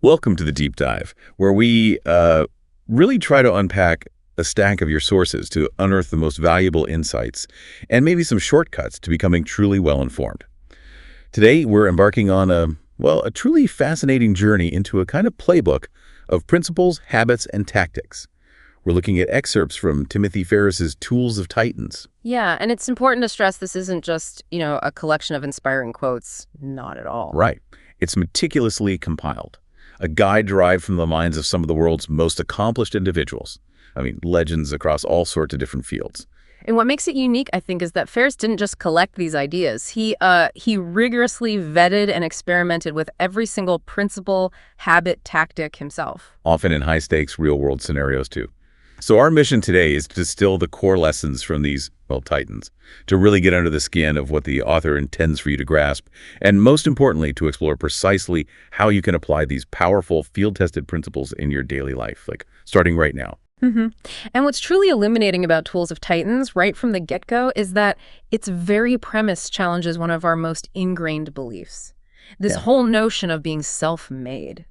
Welcome to the Deep Dive, where we really try to unpack a stack of your sources to unearth the most valuable insights and maybe some shortcuts to becoming truly well-informed. Today, we're embarking on a truly fascinating journey into a kind of playbook of principles, habits, and tactics. We're looking at excerpts from Tim Ferriss's Tools of Titans. Yeah, and it's important to stress this isn't just, a collection of inspiring quotes. Not at all. Right. It's meticulously compiled. A guide derived from the minds of some of the world's most accomplished individuals. Legends across all sorts of different fields. And what makes it unique, I think, is that Ferriss didn't just collect these ideas. He rigorously vetted and experimented with every single principle, habit, tactic himself. Often in high-stakes, real-world scenarios, too. So our mission today is to distill the core lessons from these, titans, to really get under the skin of what the author intends for you to grasp, and most importantly, to explore precisely how you can apply these powerful, field-tested principles in your daily life, starting right now. Mm-hmm. And what's truly illuminating about Tools of Titans right from the get-go is that its very premise challenges one of our most ingrained beliefs. This whole notion of being self-made.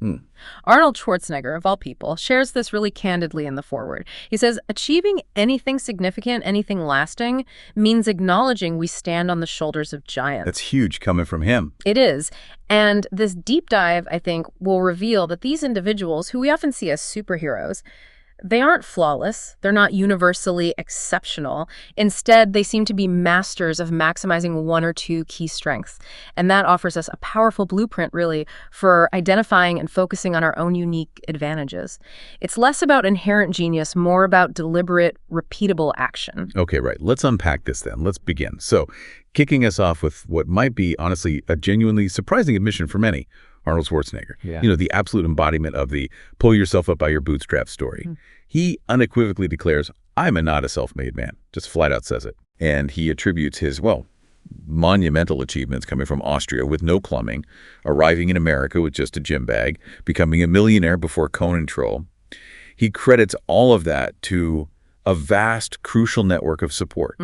Arnold Schwarzenegger, of all people, shares this really candidly in the foreword. He says, achieving anything significant, anything lasting, means acknowledging we stand on the shoulders of giants. That's huge coming from him. It is. And this deep dive, I think, will reveal that these individuals, who we often see as superheroes, they aren't flawless. They're not universally exceptional. Instead, they seem to be masters of maximizing one or two key strengths. And that offers us a powerful blueprint, really, for identifying and focusing on our own unique advantages. It's less about inherent genius, more about deliberate, repeatable action. Okay, right. Let's unpack this then. Let's begin. So, kicking us off with what might be, honestly, a genuinely surprising admission for many, Arnold Schwarzenegger. Yeah. The absolute embodiment of the pull yourself up by your bootstraps story. He unequivocally declares, I'm not a self-made man, just flat out says it. And he attributes his, monumental achievements coming from Austria with no plumbing, arriving in America with just a gym bag, becoming a millionaire before Conan Troll. He credits all of that to a vast, crucial network of support.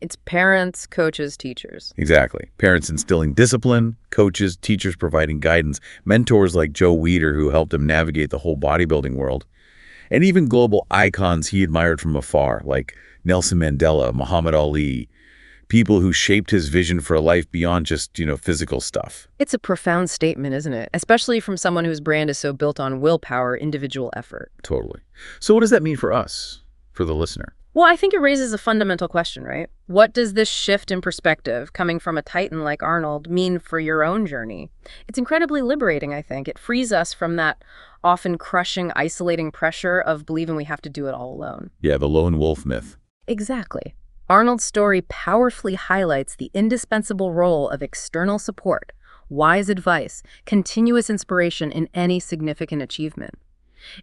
It's parents, coaches, teachers. Exactly. Parents instilling discipline, coaches, teachers providing guidance, mentors like Joe Weider who helped him navigate the whole bodybuilding world, and even global icons he admired from afar, like Nelson Mandela, Muhammad Ali, people who shaped his vision for a life beyond just, physical stuff. It's a profound statement, isn't it? Especially from someone whose brand is so built on willpower, individual effort. Totally. So what does that mean for us? For the listener? Well, I think it raises a fundamental question, right? What does this shift in perspective coming from a titan like Arnold mean for your own journey? It's incredibly liberating, I think. It frees us from that often crushing, isolating pressure of believing we have to do it all alone. Yeah, the lone wolf myth. Exactly. Arnold's story powerfully highlights the indispensable role of external support, wise advice, continuous inspiration in any significant achievement.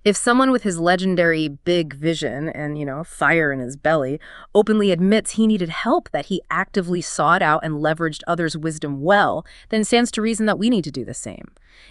If someone with his legendary big vision and, fire in his belly openly admits he needed help, that he actively sought out and leveraged others' wisdom well, then it stands to reason that we need to do the same.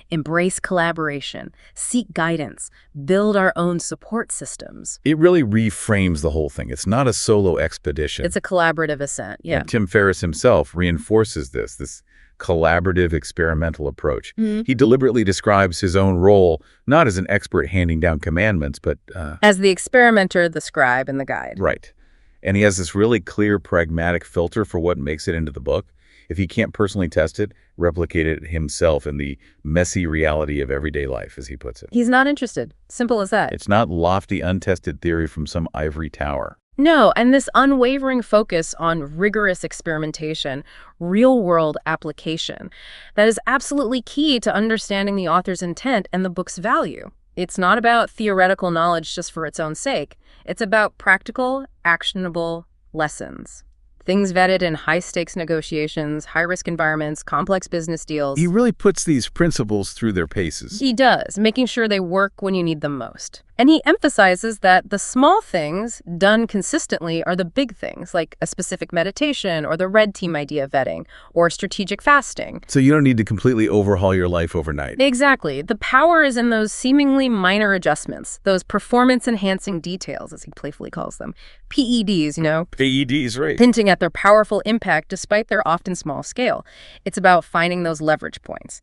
Embrace collaboration, seek guidance, build our own support systems. It really reframes the whole thing. It's not a solo expedition. It's a collaborative ascent, yeah. And Tim Ferriss himself reinforces this collaborative experimental approach. He deliberately describes his own role not as an expert handing down commandments, but as the experimenter, the scribe, and the guide. Right. And he has this really clear, pragmatic filter for what makes it into the book. If he can't personally test it, replicate it himself in the messy reality of everyday life, as he puts it. He's not interested. Simple as that. It's not lofty, untested theory from some ivory tower. No, and this unwavering focus on rigorous experimentation, real-world application, that is absolutely key to understanding the author's intent and the book's value. It's not about theoretical knowledge just for its own sake. It's about practical, actionable lessons. Things vetted in high-stakes negotiations, high-risk environments, complex business deals. He really puts these principles through their paces. He does, making sure they work when you need them most. And he emphasizes that the small things done consistently are the big things, like a specific meditation or the red team idea vetting or strategic fasting. So you don't need to completely overhaul your life overnight. Exactly. The power is in those seemingly minor adjustments, those performance-enhancing details, as he playfully calls them. PEDs, PEDs, right. Hinting at their powerful impact despite their often small scale. It's about finding those leverage points.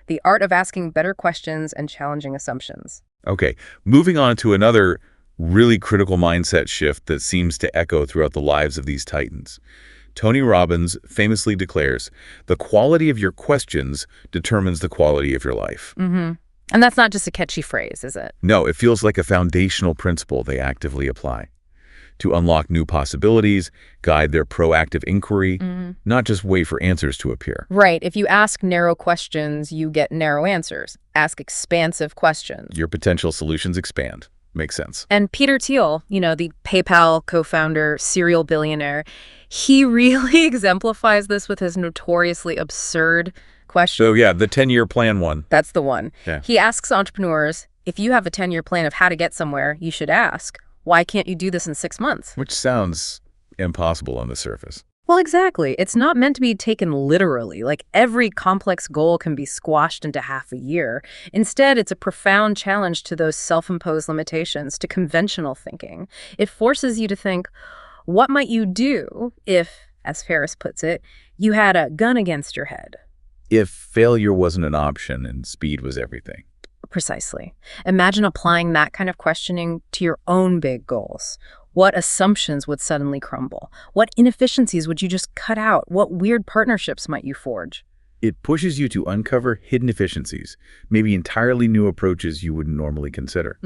The art of asking better questions and challenging assumptions. Okay, moving on to another really critical mindset shift that seems to echo throughout the lives of these titans. Tony Robbins famously declares, the quality of your questions determines the quality of your life. And that's not just a catchy phrase, is it? No, it feels like a foundational principle they actively apply to unlock new possibilities, guide their proactive inquiry, not just wait for answers to appear. Right. If you ask narrow questions, you get narrow answers. Ask expansive questions. Your potential solutions expand. Makes sense. And Peter Thiel, the PayPal co-founder, serial billionaire, he really exemplifies this with his notoriously absurd question. So yeah, the 10-year plan one. That's the one. Yeah. He asks entrepreneurs, if you have a 10-year plan of how to get somewhere, you should ask, why can't you do this in 6 months? Which sounds impossible on the surface. Well, exactly. It's not meant to be taken literally. Like every complex goal can be squashed into half a year. Instead, it's a profound challenge to those self-imposed limitations, to conventional thinking. It forces you to think, what might you do if, as Ferriss puts it, you had a gun against your head? If failure wasn't an option and speed was everything. Precisely. Imagine applying that kind of questioning to your own big goals. What assumptions would suddenly crumble? What inefficiencies would you just cut out? What weird partnerships might you forge? It pushes you to uncover hidden efficiencies, maybe entirely new approaches you wouldn't normally consider.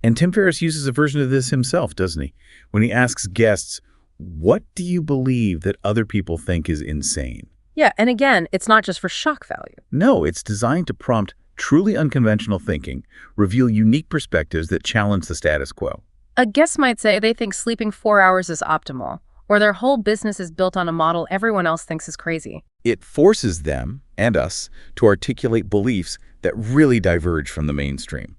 And Tim Ferriss uses a version of this himself, doesn't he? When he asks guests, what do you believe that other people think is insane? Yeah, and again, it's not just for shock value. No, it's designed to prompt truly unconventional thinking, reveal unique perspectives that challenge the status quo. A guest might say they think sleeping 4 hours is optimal, or their whole business is built on a model everyone else thinks is crazy. It forces them, and us, to articulate beliefs that really diverge from the mainstream,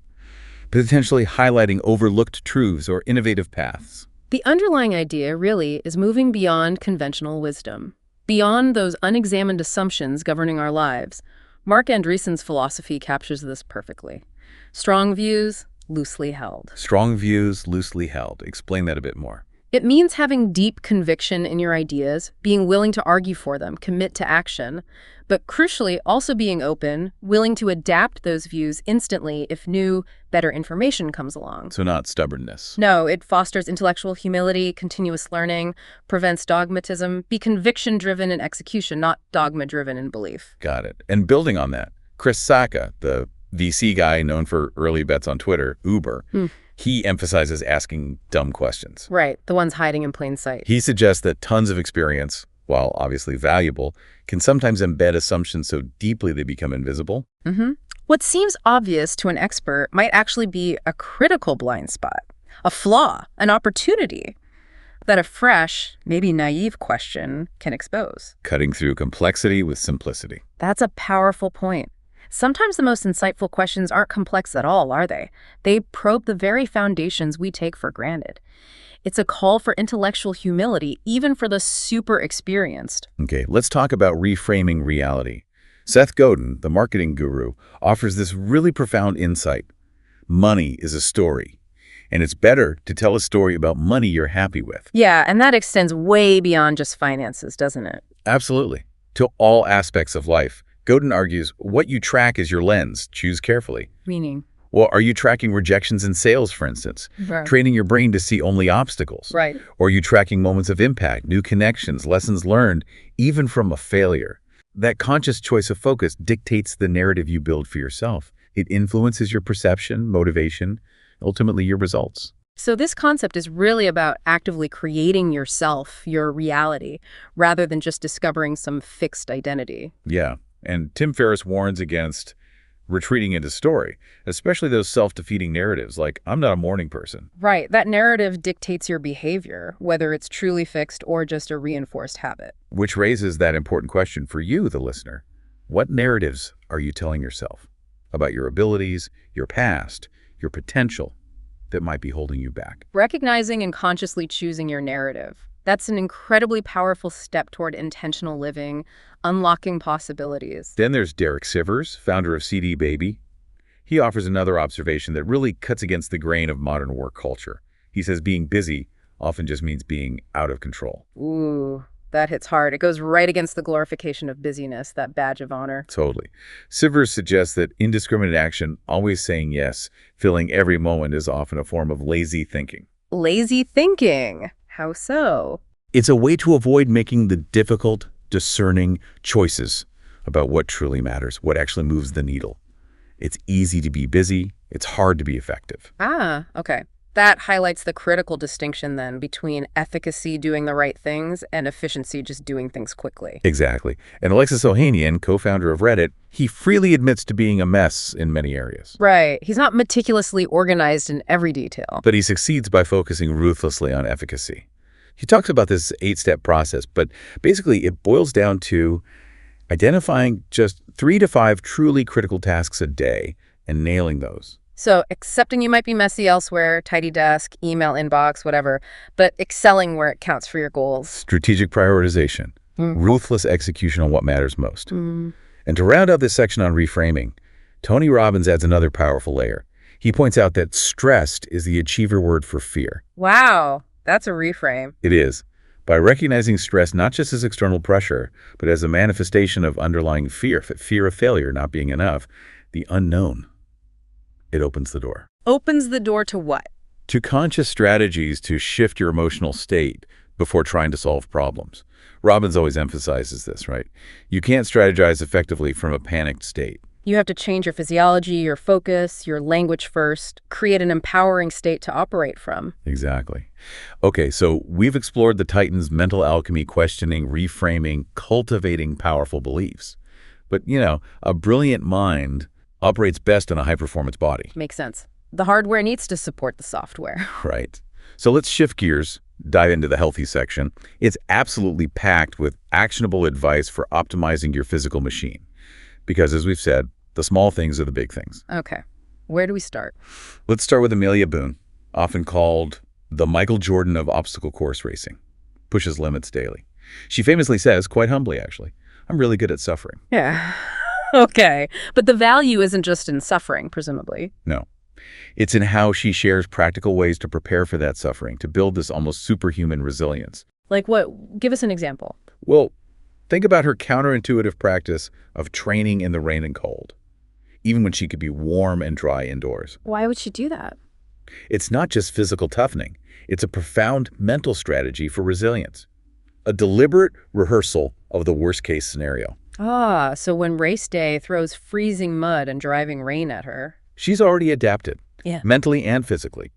potentially highlighting overlooked truths or innovative paths. The underlying idea, really, is moving beyond conventional wisdom, beyond those unexamined assumptions governing our lives. Mark Andreessen's philosophy captures this perfectly. Strong views, loosely held. Strong views, loosely held. Explain that a bit more. It means having deep conviction in your ideas, being willing to argue for them, commit to action, but crucially also being open, willing to adapt those views instantly if new, better information comes along. So not stubbornness. No, it fosters intellectual humility, continuous learning, prevents dogmatism, be conviction-driven in execution, not dogma-driven in belief. Got it. And building on that, Chris Sacca, the VC guy known for early bets on Twitter, Uber, he emphasizes asking dumb questions. Right, the ones hiding in plain sight. He suggests that tons of experience, while obviously valuable, can sometimes embed assumptions so deeply they become invisible. What seems obvious to an expert might actually be a critical blind spot, a flaw, an opportunity that a fresh, maybe naive question can expose. Cutting through complexity with simplicity. That's a powerful point. Sometimes the most insightful questions aren't complex at all, are they? They probe the very foundations we take for granted. It's a call for intellectual humility, even for the super experienced. Okay, let's talk about reframing reality. Seth Godin, the marketing guru, offers this really profound insight. Money is a story, and it's better to tell a story about money you're happy with. Yeah, and that extends way beyond just finances, doesn't it? Absolutely. To all aspects of life. Godin argues, what you track is your lens. Choose carefully. Meaning? Well, are you tracking rejections in sales, for instance? Right. Training your brain to see only obstacles? Right. Or are you tracking moments of impact, new connections, lessons learned, even from a failure? That conscious choice of focus dictates the narrative you build for yourself. It influences your perception, motivation, ultimately your results. So this concept is really about actively creating yourself, your reality, rather than just discovering some fixed identity. Yeah, and Tim Ferriss warns against retreating into story, especially those self-defeating narratives like, I'm not a morning person. Right. That narrative dictates your behavior, whether it's truly fixed or just a reinforced habit. Which raises that important question for you, the listener. What narratives are you telling yourself about your abilities, your past, your potential that might be holding you back? Recognizing and consciously choosing your narrative. That's an incredibly powerful step toward intentional living, unlocking possibilities. Then there's Derek Sivers, founder of CD Baby. He offers another observation that really cuts against the grain of modern work culture. He says being busy often just means being out of control. Ooh, That hits hard. It goes right against the glorification of busyness, that badge of honor. Totally. Sivers suggests that indiscriminate action, always saying yes, filling every moment, is often a form of lazy thinking. Lazy thinking. How so? It's a way to avoid making the difficult, discerning choices about what truly matters, what actually moves the needle. It's easy to be busy. It's hard to be effective. Okay. That highlights the critical distinction then between efficacy, doing the right things, and efficiency, just doing things quickly. Exactly. And Alexis Ohanian, co-founder of Reddit, he freely admits to being a mess in many areas. Right. He's not meticulously organized in every detail. But he succeeds by focusing ruthlessly on efficacy. He talks about this 8-step process, but basically it boils down to identifying just 3 to 5 truly critical tasks a day and nailing those. So accepting you might be messy elsewhere, tidy desk, email inbox, whatever, but excelling where it counts for your goals. Strategic prioritization, ruthless execution on what matters most. And to round out this section on reframing, Tony Robbins adds another powerful layer. He points out that stressed is the achiever word for fear. Wow, that's a reframe. It is. By recognizing stress not just as external pressure, but as a manifestation of underlying fear of failure not being enough, the unknown. It opens the door. Opens the door to what? To conscious strategies to shift your emotional state before trying to solve problems. Robbins always emphasizes this, right? You can't strategize effectively from a panicked state. You have to change your physiology, your focus, your language first, create an empowering state to operate from. Exactly. Okay, so we've explored the Titan's mental alchemy, questioning, reframing, cultivating powerful beliefs. But, a brilliant mind operates best in a high-performance body. Makes sense. The hardware needs to support the software. Right. So let's shift gears, dive into the healthy section. It's absolutely packed with actionable advice for optimizing your physical machine. Because as we've said, the small things are the big things. Okay. Where do we start? Let's start with Amelia Boone, often called the Michael Jordan of obstacle course racing. Pushes limits daily. She famously says, quite humbly actually, I'm really good at suffering. Yeah. Okay. But the value isn't just in suffering, presumably. No. It's in how she shares practical ways to prepare for that suffering, to build this almost superhuman resilience. Like what? Give us an example. Well, think about her counterintuitive practice of training in the rain and cold, even when she could be warm and dry indoors. Why would she do that? It's not just physical toughening. It's a profound mental strategy for resilience. A deliberate rehearsal of the worst-case scenario. So when race day throws freezing mud and driving rain at her. She's already adapted, Yeah. mentally and physically.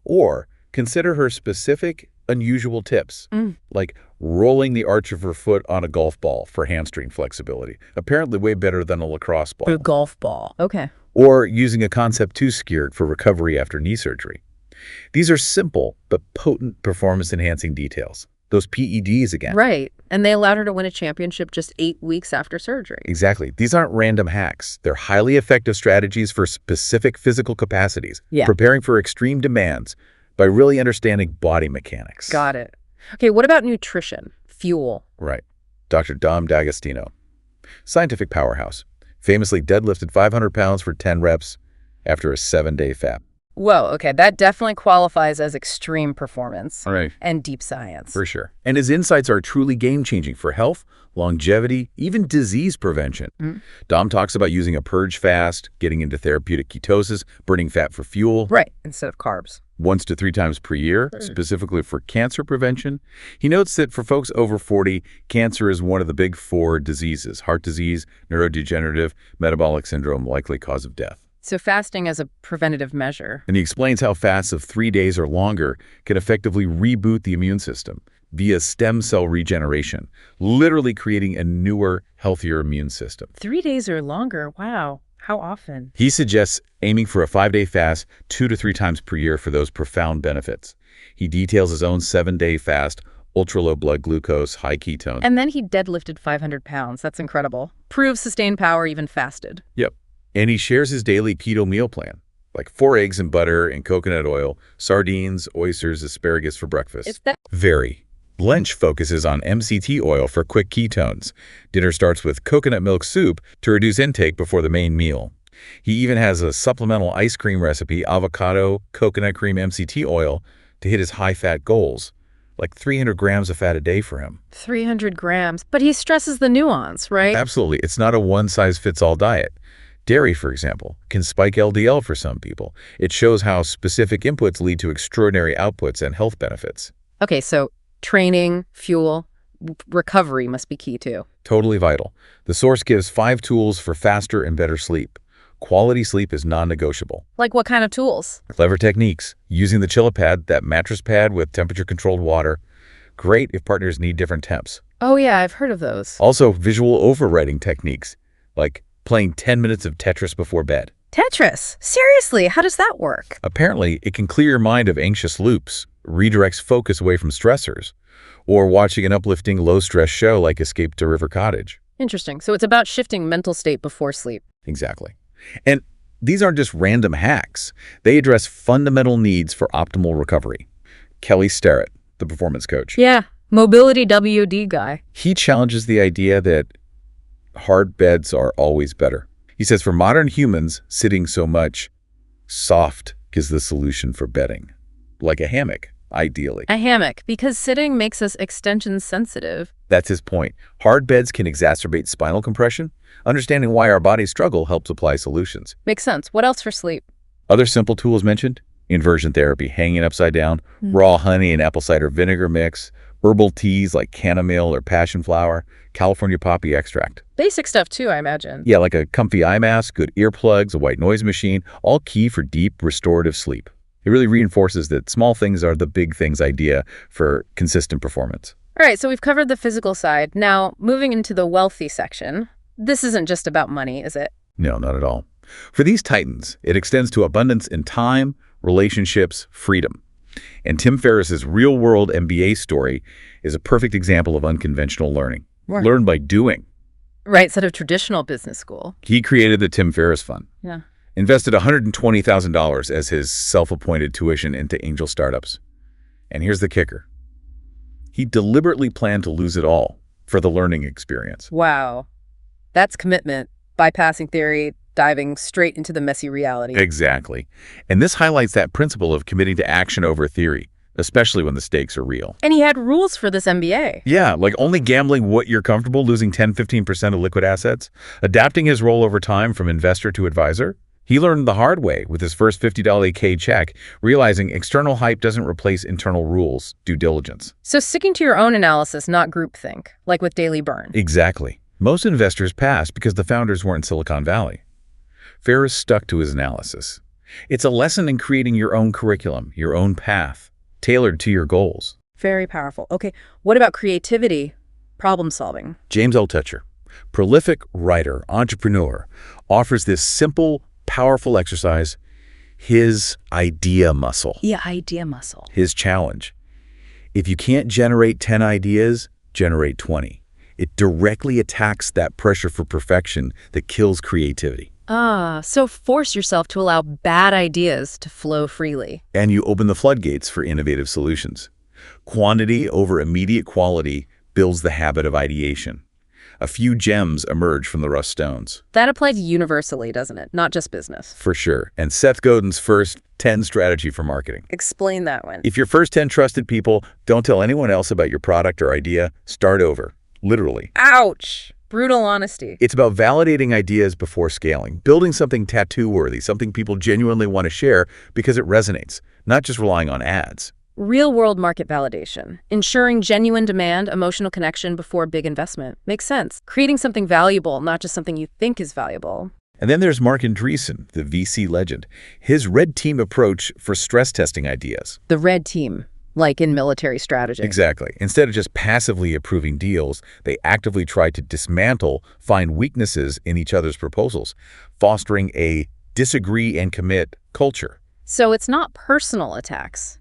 Or consider her specific, unusual tips, like rolling the arch of her foot on a golf ball for hamstring flexibility, apparently way better than a lacrosse ball. A golf ball. Okay. Or using a Concept 2 skier for recovery after knee surgery. These are simple but potent performance-enhancing details. Those PEDs again. Right. And they allowed her to win a championship just 8 weeks after surgery. Exactly. These aren't random hacks. They're highly effective strategies for specific physical capacities, preparing for extreme demands by really understanding body mechanics. Got it. Okay, what about nutrition? Fuel. Right. Dr. Dom D'Agostino, scientific powerhouse, famously deadlifted 500 pounds for 10 reps after a 7-day fast. Whoa, okay, that definitely qualifies as extreme performance. Right. And deep science. For sure. And his insights are truly game-changing for health, longevity, even disease prevention. Dom talks about using a purge fast, getting into therapeutic ketosis, burning fat for fuel. Right, instead of carbs. 1 to 3 times per year, specifically for cancer prevention. He notes that for folks over 40, cancer is one of the big 4 diseases: heart disease, neurodegenerative, metabolic syndrome, likely cause of death. So fasting as a preventative measure. And he explains how fasts of 3 days or longer can effectively reboot the immune system via stem cell regeneration, literally creating a newer, healthier immune system. 3 days or longer? Wow. How often? He suggests aiming for a 5-day fast 2 to 3 times per year for those profound benefits. He details his own 7-day fast, ultra-low blood glucose, high ketones. And then he deadlifted 500 pounds. That's incredible. Proves sustained power even fasted. Yep. And he shares his daily keto meal plan, like 4 eggs and butter and coconut oil, sardines, oysters, asparagus for breakfast. Vary. Lunch focuses on MCT oil for quick ketones. Dinner starts with coconut milk soup to reduce intake before the main meal. He even has a supplemental ice cream recipe, avocado, coconut cream, MCT oil, to hit his high-fat goals. like 300 grams of fat a day for him. 300 grams. But he stresses the nuance, right? Absolutely. It's not a one-size-fits-all diet. Dairy, for example, can spike LDL for some people. It shows how specific inputs lead to extraordinary outputs and health benefits. Okay, so training, fuel, recovery must be key too. Totally vital. The source gives 5 tools for faster and better sleep. Quality sleep is non-negotiable. Like what kind of tools? Clever techniques. Using the Chillipad, that mattress pad with temperature-controlled water. Great if partners need different temps. Oh yeah, I've heard of those. Also, visual overwriting techniques, like playing 10 minutes of Tetris before bed. Tetris? Seriously, how does that work? Apparently, it can clear your mind of anxious loops, redirects focus away from stressors, or watching an uplifting low-stress show like Escape to River Cottage. Interesting. So it's about shifting mental state before sleep. Exactly. And these aren't just random hacks. They address fundamental needs for optimal recovery. Kelly Starrett, the performance coach. Yeah, mobility WD guy. He challenges the idea that hard beds are always better. He says for modern humans, sitting so much, soft is the solution for bedding. Like a hammock, ideally. A hammock, because sitting makes us extension sensitive. That's his point. Hard beds can exacerbate spinal compression. Understanding why our bodies struggle helps apply solutions. Makes sense. What else for sleep? Other simple tools mentioned: inversion therapy, hanging upside down, raw honey and apple cider vinegar mix, herbal teas like chamomile or passion flower, California poppy extract. Basic stuff too, I imagine. Yeah, like a comfy eye mask, good earplugs, a white noise machine, all key for deep, restorative sleep. It really reinforces that small things are the big things idea for consistent performance. All right, so we've covered the physical side. Now, moving into the wealthy section. This isn't just about money, is it? No, not at all. For these titans, it extends to abundance in time, relationships, freedom. And Tim Ferriss's real-world MBA story is a perfect example of unconventional learning. Right. Learn by doing. Right, instead of traditional business school. He created the Tim Ferriss Fund. Yeah. Invested $120,000 as his self-appointed tuition into angel startups. And here's the kicker. He deliberately planned to lose it all for the learning experience. Wow. That's commitment, bypassing theory, diving straight into the messy reality. Exactly. And this highlights that principle of committing to action over theory, especially when the stakes are real. And he had rules for this MBA. Yeah, like only gambling what you're comfortable, losing 10-15% of liquid assets, adapting his role over time from investor to advisor. He learned the hard way with his first $50 K check, realizing external hype doesn't replace internal rules, due diligence. So sticking to your own analysis, not groupthink, like with Daily Burn. Exactly. Most investors passed because the founders weren't in Silicon Valley. Ferriss stuck to his analysis. It's a lesson in creating your own curriculum, your own path, tailored to your goals. Very powerful. Okay, what about creativity, problem solving? James Altucher, prolific writer, entrepreneur, offers this simple, powerful exercise, his idea muscle. Yeah, idea muscle. His challenge. If you can't generate 10 ideas, generate 20. It directly attacks that pressure for perfection that kills creativity. So force yourself to allow bad ideas to flow freely. And you open the floodgates for innovative solutions. Quantity over immediate quality builds the habit of ideation. A few gems emerge from the rough stones. That applies universally, doesn't it? Not just business. For sure. And Seth Godin's first 10 strategy for marketing. Explain that one. If your first 10 trusted people don't tell anyone else about your product or idea, start over. Literally. Ouch! Brutal honesty. It's about validating ideas before scaling, building something tattoo-worthy, something people genuinely want to share because it resonates, not just relying on ads. Real-world market validation. Ensuring genuine demand, emotional connection before big investment. Makes sense. Creating something valuable, not just something you think is valuable. And then there's Mark Andreessen, the VC legend. His red team approach for stress testing ideas. The red team. Like in military strategy. Exactly. Instead of just passively approving deals, they actively try to dismantle, find weaknesses in each other's proposals, fostering a disagree and commit culture. So it's not personal attacks.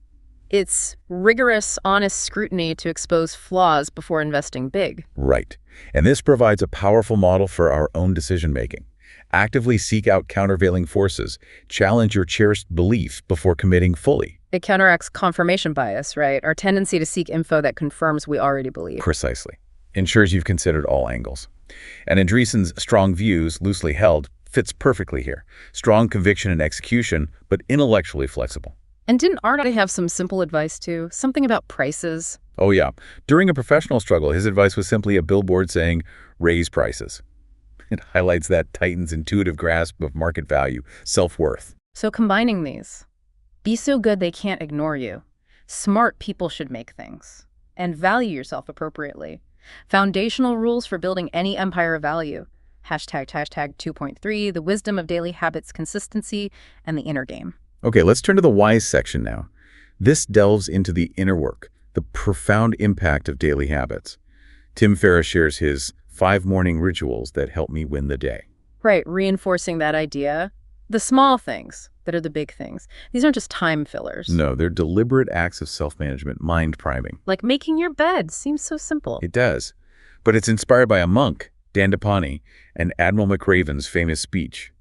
It's rigorous, honest scrutiny to expose flaws before investing big. Right. And this provides a powerful model for our own decision-making. Actively seek out countervailing forces. Challenge your cherished belief before committing fully. It counteracts confirmation bias, right? Our tendency to seek info that confirms we already believe. Precisely. Ensures you've considered all angles. And Andreessen's strong views, loosely held, fits perfectly here. Strong conviction and execution, but intellectually flexible. And didn't Arnold have some simple advice too? Something about prices? Oh, yeah. During a professional struggle, his advice was simply a billboard saying, raise prices. It highlights that Titan's intuitive grasp of market value, self-worth. So combining these, be so good they can't ignore you. Smart people should make things. And value yourself appropriately. Foundational rules for building any empire of value. Hashtag 2.3, the wisdom of daily habits, consistency, and the inner game. Okay, let's turn to the whys section now. This delves into the inner work, the profound impact of daily habits. Tim Ferriss shares his 5 morning rituals that help me win the day. Right, reinforcing that idea. The small things that are the big things. These aren't just time fillers. No, they're deliberate acts of self-management, mind priming. Like making your bed seems so simple. It does. But it's inspired by a monk, Dandapani, and Admiral McRaven's famous speech.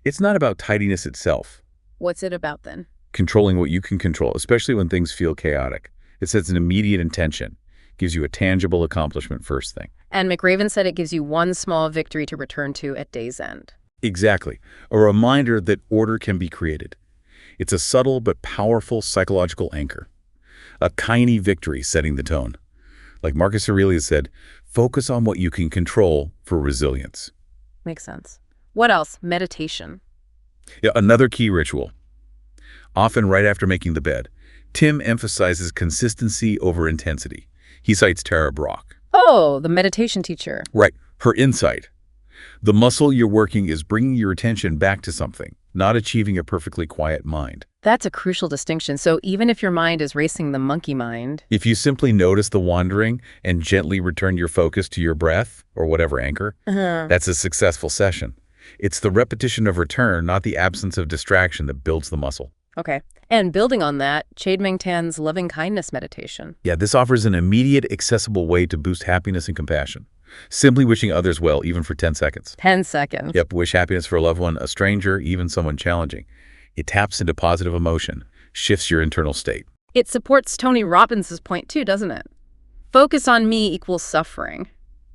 It's not about tidiness itself. What's it about then? Controlling what you can control, especially when things feel chaotic. It sets an immediate intention, gives you a tangible accomplishment first thing. And McRaven said it gives you one small victory to return to at day's end. Exactly. A reminder that order can be created. It's a subtle but powerful psychological anchor. A tiny victory setting the tone. Like Marcus Aurelius said, focus on what you can control for resilience. Makes sense. What else? Meditation. Yeah, another key ritual. Often right after making the bed, Tim emphasizes consistency over intensity. He cites Tara Brach. Oh, the meditation teacher. Right, her insight. The muscle you're working is bringing your attention back to something, not achieving a perfectly quiet mind. That's a crucial distinction. So even if your mind is racing the monkey mind, if you simply notice the wandering and gently return your focus to your breath or whatever anchor, that's a successful session. It's the repetition of return, not the absence of distraction, that builds the muscle. Okay. And building on that, Chade Tan's loving kindness meditation. Yeah, this offers an immediate, accessible way to boost happiness and compassion. Simply wishing others well, even for 10 seconds. 10 seconds. Yep, wish happiness for a loved one, a stranger, even someone challenging. It taps into positive emotion, shifts your internal state. It supports Tony Robbins' point too, doesn't it? Focus on me equals suffering.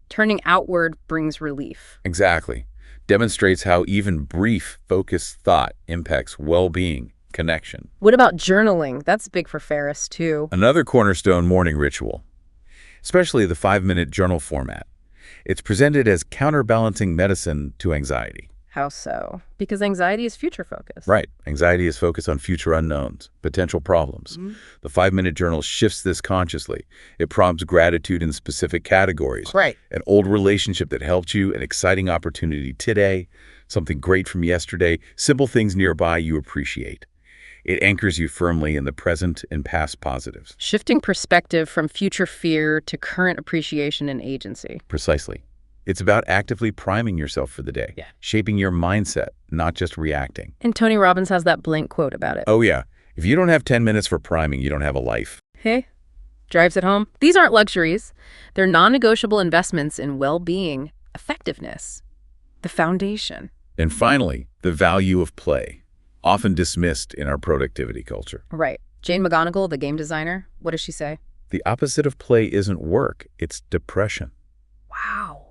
Turning outward brings relief. Exactly. Demonstrates how even brief, focused thought impacts well-being, connection. What about journaling? That's big for Ferriss too. Another cornerstone morning ritual, especially the 5-minute journal format. It's presented as counterbalancing medicine to anxiety. How so? Because anxiety is future focused. Right. Anxiety is focused on future unknowns, potential problems. The 5-minute journal shifts this consciously. It prompts gratitude in specific categories. Right. An old relationship that helped you, an exciting opportunity today, something great from yesterday, simple things nearby you appreciate. It anchors you firmly in the present and past positives. Shifting perspective from future fear to current appreciation and agency. Precisely. It's about actively priming yourself for the day, shaping your mindset, not just reacting. And Tony Robbins has that blank quote about it. Oh, yeah. If you don't have 10 minutes for priming, you don't have a life. Hey, drives it home. These aren't luxuries. They're non-negotiable investments in well-being, effectiveness, the foundation. And finally, the value of play, often dismissed in our productivity culture. Right. Jane McGonigal, the game designer, what does she say? The opposite of play isn't work, it's depression. Wow.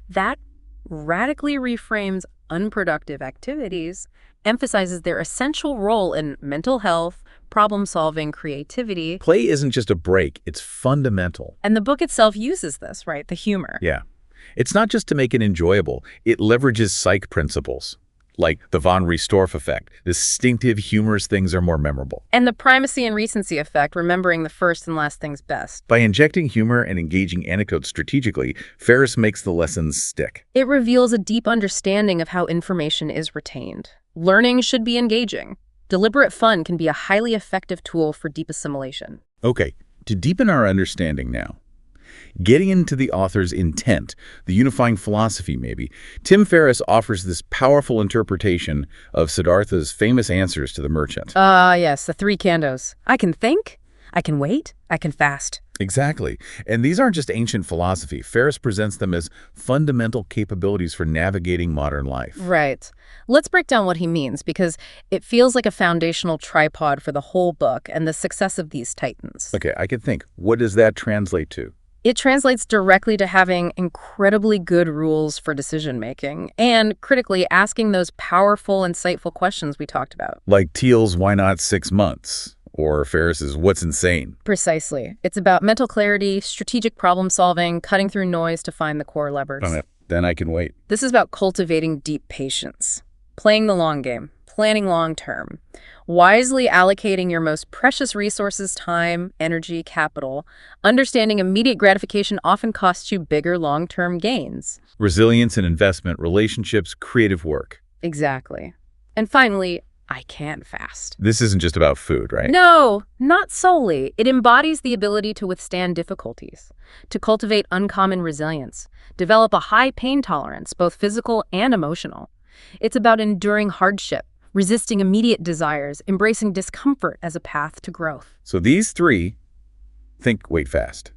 That radically reframes unproductive activities, emphasizes their essential role in mental health, problem-solving, creativity. Play isn't just a break, it's fundamental. And the book itself uses this, right? The humor. Yeah. It's not just to make it enjoyable, it leverages psych principles. Like the von Riestorff effect. Distinctive, humorous things are more memorable. And the primacy and recency effect, remembering the first and last things best. By injecting humor and engaging anecdotes strategically, Ferriss makes the lessons stick. It reveals a deep understanding of how information is retained. Learning should be engaging. Deliberate fun can be a highly effective tool for deep assimilation. Okay, to deepen our understanding now, getting into the author's intent, the unifying philosophy maybe, Tim Ferriss offers this powerful interpretation of Siddhartha's famous answers to the merchant. Yes, the 3 kandos. I can think, I can wait, I can fast. Exactly. And these aren't just ancient philosophy. Ferriss presents them as fundamental capabilities for navigating modern life. Right. Let's break down what he means, because it feels like a foundational tripod for the whole book and the success of these titans. Okay, I can think. What does that translate to? It translates directly to having incredibly good rules for decision-making and, critically, asking those powerful, insightful questions we talked about. Like Thiel's Why Not 6 Months? or Ferriss's What's Insane. Precisely. It's about mental clarity, strategic problem solving, cutting through noise to find the core levers. Then I can wait. This is about cultivating deep patience, playing the long game, planning long term, wisely allocating your most precious resources, time, energy, capital. Understanding immediate gratification often costs you bigger long-term gains. Resilience and investment, relationships, creative work. Exactly. And finally, I can fast. This isn't just about food, right? No, not solely. It embodies the ability to withstand difficulties, to cultivate uncommon resilience, develop a high pain tolerance, both physical and emotional. It's about enduring hardship, resisting immediate desires, embracing discomfort as a path to growth. So these three, think, wait, fast,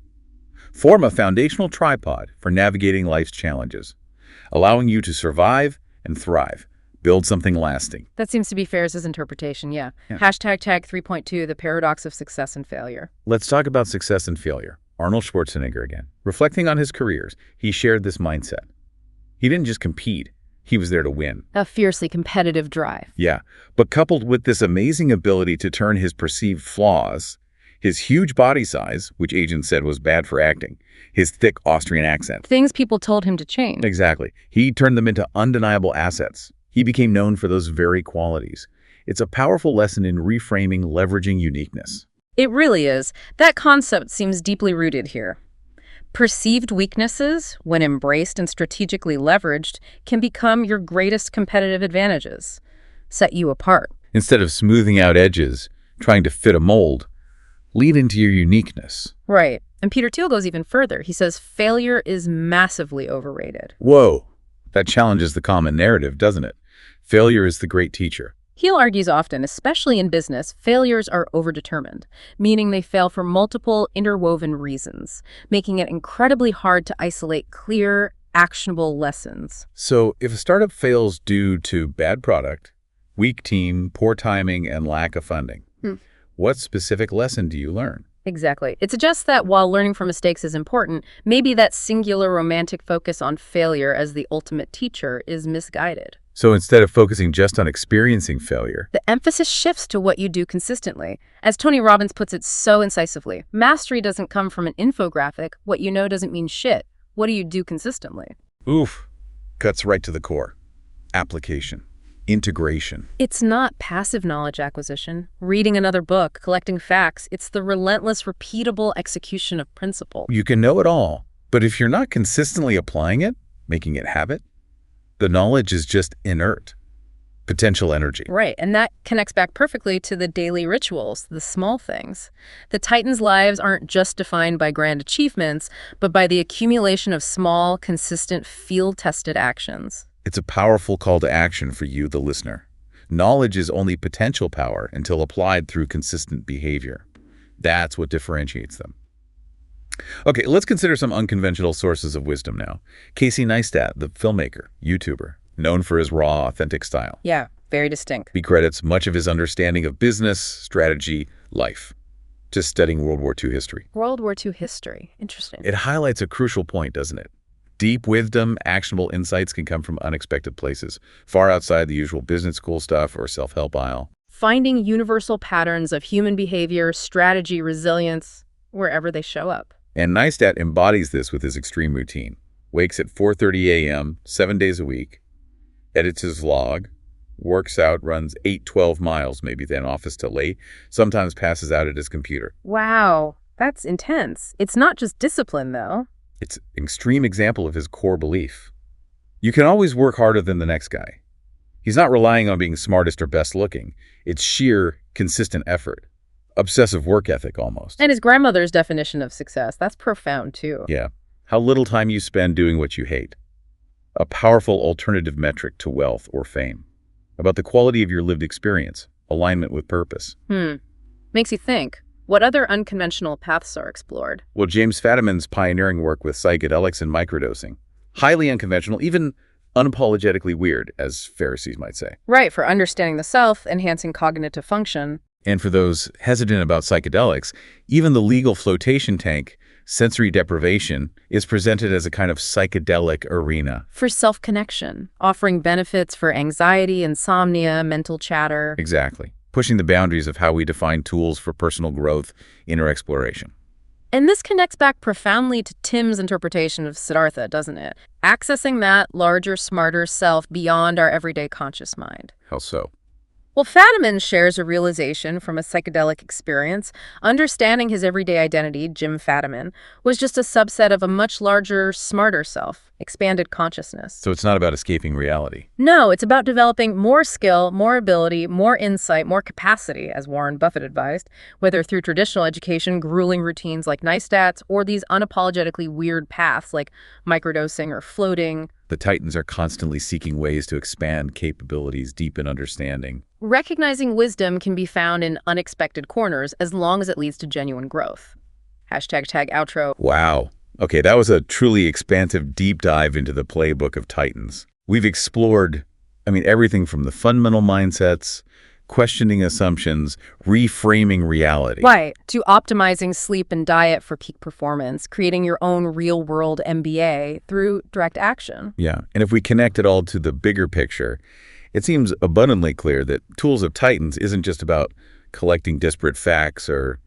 form a foundational tripod for navigating life's challenges, allowing you to survive and thrive, build something lasting. That seems to be Ferriss's interpretation, yeah. Hashtag tag 3.2, the paradox of success and failure. Let's talk about success and failure. Arnold Schwarzenegger again. Reflecting on his careers, he shared this mindset. He didn't just compete. He was there to win. A fiercely competitive drive. Yeah, but coupled with this amazing ability to turn his perceived flaws, his huge body size, which agents said was bad for acting, his thick Austrian accent. Things people told him to change. Exactly. He turned them into undeniable assets. He became known for those very qualities. It's a powerful lesson in reframing, leveraging uniqueness. It really is. That concept seems deeply rooted here. Perceived weaknesses, when embraced and strategically leveraged, can become your greatest competitive advantages, set you apart. Instead of smoothing out edges, trying to fit a mold, lead into your uniqueness. Right. And Peter Thiel goes even further. He says failure is massively overrated. Whoa, that challenges the common narrative, doesn't it? Failure is the great teacher. Thiel argues often, especially in business, failures are overdetermined, meaning they fail for multiple interwoven reasons, making it incredibly hard to isolate clear, actionable lessons. So if a startup fails due to bad product, weak team, poor timing, and lack of funding, what specific lesson do you learn? Exactly. It suggests that while learning from mistakes is important, maybe that singular romantic focus on failure as the ultimate teacher is misguided. So instead of focusing just on experiencing failure, the emphasis shifts to what you do consistently. As Tony Robbins puts it so incisively, mastery doesn't come from an infographic. What you know doesn't mean shit. What do you do consistently? Oof, cuts right to the core. Application, integration. It's not passive knowledge acquisition, reading another book, collecting facts. It's the relentless, repeatable execution of principle. You can know it all, but if you're not consistently applying it, making it habit, the knowledge is just inert, potential energy. Right, and that connects back perfectly to the daily rituals, the small things. The Titans' lives aren't just defined by grand achievements, but by the accumulation of small, consistent, field-tested actions. It's a powerful call to action for you, the listener. Knowledge is only potential power until applied through consistent behavior. That's what differentiates them. Okay, let's consider some unconventional sources of wisdom now. Casey Neistat, the filmmaker, YouTuber, known for his raw, authentic style. Yeah, very distinct. He credits much of his understanding of business, strategy, life, to studying World War II history. World War II history. Interesting. It highlights a crucial point, doesn't it? Deep wisdom, actionable insights can come from unexpected places, far outside the usual business school stuff or self-help aisle. Finding universal patterns of human behavior, strategy, resilience, wherever they show up. And Neistat embodies this with his extreme routine. Wakes at 4:30 a.m., 7 days a week, edits his vlog, works out, runs 8-12 miles, maybe then office till late, sometimes passes out at his computer. Wow, that's intense. It's not just discipline, though. It's an extreme example of his core belief. You can always work harder than the next guy. He's not relying on being smartest or best looking. It's sheer, consistent effort. Obsessive work ethic, almost. And his grandmother's definition of success, that's profound, too. Yeah. How little time you spend doing what you hate. A powerful alternative metric to wealth or fame. About the quality of your lived experience, alignment with purpose. Makes you think. What other unconventional paths are explored? Well, James Fadiman's pioneering work with psychedelics and microdosing. Highly unconventional, even unapologetically weird, as Pharisees might say. Right, for understanding the self, enhancing cognitive function. And for those hesitant about psychedelics, even the legal flotation tank, sensory deprivation, is presented as a kind of psychedelic arena. For self-connection, offering benefits for anxiety, insomnia, mental chatter. Exactly. pushing the boundaries of how we define tools for personal growth, inner exploration. And this connects back profoundly to Tim's interpretation of Siddhartha, doesn't it? Accessing that larger, smarter self beyond our everyday conscious mind. How so? Well, Fadiman shares a realization from a psychedelic experience. Understanding his everyday identity, Jim Fadiman, was just a subset of a much larger, smarter self, expanded consciousness. So it's not about escaping reality. No, it's about developing more skill, more ability, more insight, more capacity, as Warren Buffett advised, whether through traditional education, grueling routines like nice stats, or these unapologetically weird paths like microdosing or floating. The Titans are constantly seeking ways to expand capabilities, deepen understanding. Recognizing wisdom can be found in unexpected corners as long as it leads to genuine growth. #outro. Wow. Okay, that was a truly expansive deep dive into the playbook of Titans. We've explored, everything from the fundamental mindsets, questioning assumptions, reframing reality. Right, to optimizing sleep and diet for peak performance, creating your own real-world MBA through direct action. Yeah, and if we connect it all to the bigger picture, it seems abundantly clear that Tools of Titans isn't just about collecting disparate facts or,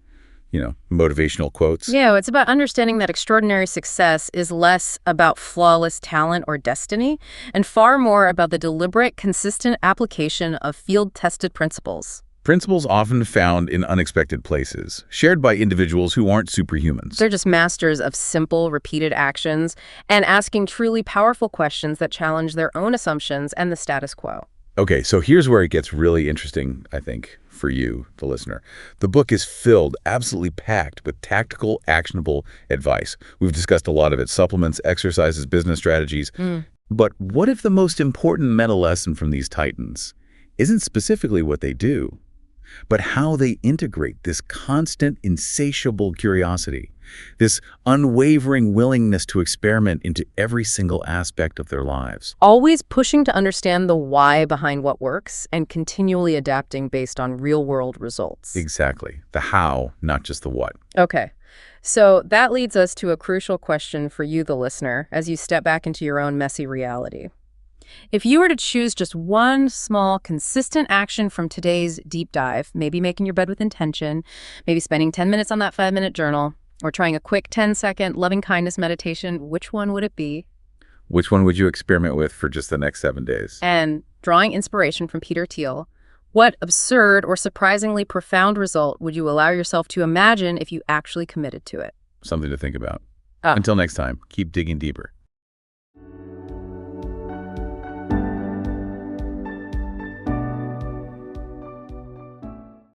motivational quotes. Yeah, it's about understanding that extraordinary success is less about flawless talent or destiny, and far more about the deliberate, consistent application of field-tested principles. Principles often found in unexpected places, shared by individuals who aren't superhumans. They're just masters of simple, repeated actions and asking truly powerful questions that challenge their own assumptions and the status quo. Okay, so here's where it gets really interesting, I think, for you, the listener. The book is filled, absolutely packed with tactical, actionable advice. We've discussed a lot of it: supplements, exercises, business strategies. But what if the most important meta lesson from these Titans isn't specifically what they do, but how they integrate this constant, insatiable curiosity, this unwavering willingness to experiment into every single aspect of their lives? Always pushing to understand the why behind what works and continually adapting based on real-world results. Exactly. The how, not just the what. Okay. So that leads us to a crucial question for you, the listener, as you step back into your own messy reality. If you were to choose just one small, consistent action from today's deep dive, maybe making your bed with intention, maybe spending 10 minutes on that 5-minute journal, or trying a quick 10-second loving-kindness meditation, which one would it be? Which one would you experiment with for just the next 7 days? And drawing inspiration from Peter Thiel, what absurd or surprisingly profound result would you allow yourself to imagine if you actually committed to it? Something to think about. Until next time, keep digging deeper.